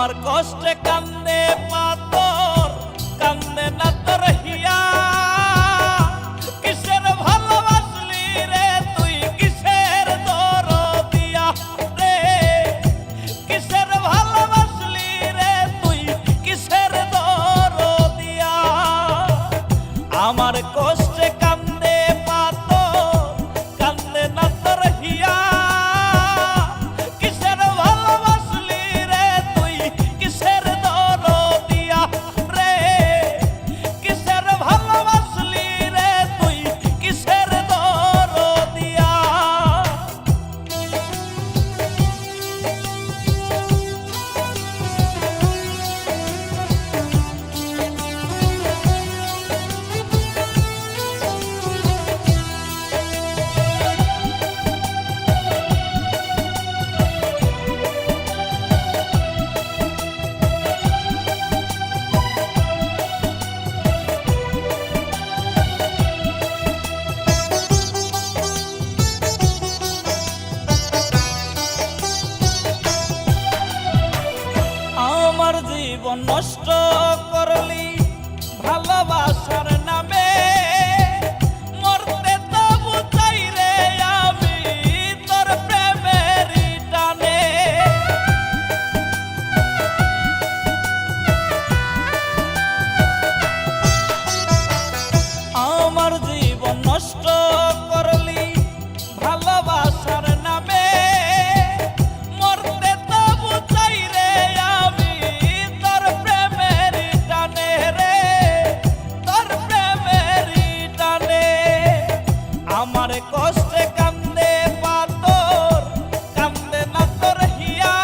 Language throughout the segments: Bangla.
আমার কষ্টে কান্দে পাথর, কান্দে না তোর হিয়া। কিসের ভালোবাসলি রে তুই, কিসের দরদিয়া রে? কিসের ভালোবাসলি রে তুই, কিসের দরদিয়া? আমার কষ্টে কান্দে পাথর, কান্দে না তোর হিয়া। কিসের ভালোবাসলি রে তুই, কিসের দরদিয়া রে? কিসের ভালোবাসলি রে তুই, কিসের দরদিয়া? আমার জীবন নষ্ট করলি ভালোবাসার নামে, মরতে তবু চাই রে আমি তোর প্রেমের টানে। আমার জীবন নষ্ট করলি ভালোবাসার নামে, মরতে তবু চাই রে আমি তোর প্রেমের টানে রে, তোর প্রেমের টানে। আমার কষ্টে কান্দে পাথর, কান্দে না তোর হিয়া।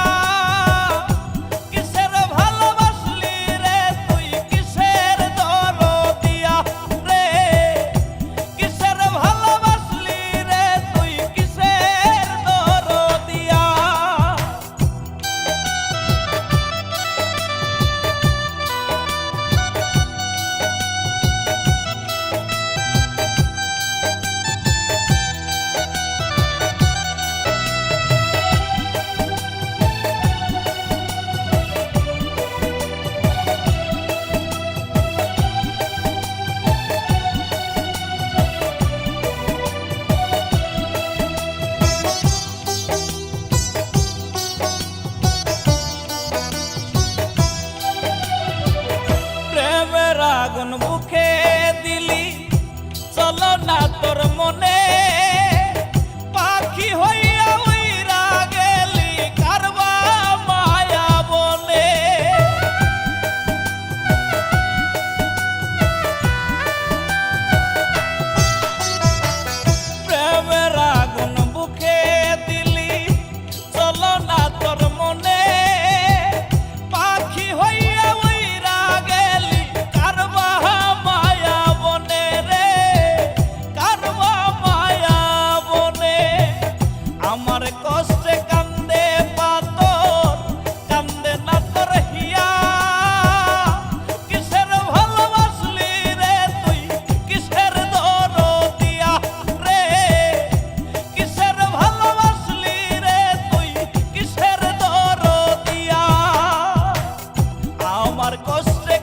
কিসের ভালোবাসলি রে তুই, কিসের দরদিয়া রে? কিসের ভালোবাসলি রে তুই, কিসের দরদিয়া? প্রেমের আগুন বুকে দিলি, চলো না তোর মনে। পাখি হইয়া উইরা গেলি কারবা মায়া বনে। প্রেমের আগুন বুকে দিলি, চলো না তোর মনে। পাখি হইয়া উইরা গেলি কারবা মায়া বনে রে, কারবা মায়া বনে। আমার কষ্টে কান্দে পাথর, কান্দে না তোর হিয়া। কিসের ভালোবাসলি রে তুই, কিসের দরদিয়া রে? কিসের ভালোবাসলি রে তুই, কিসের দরদিয়া? আমার কষ্টে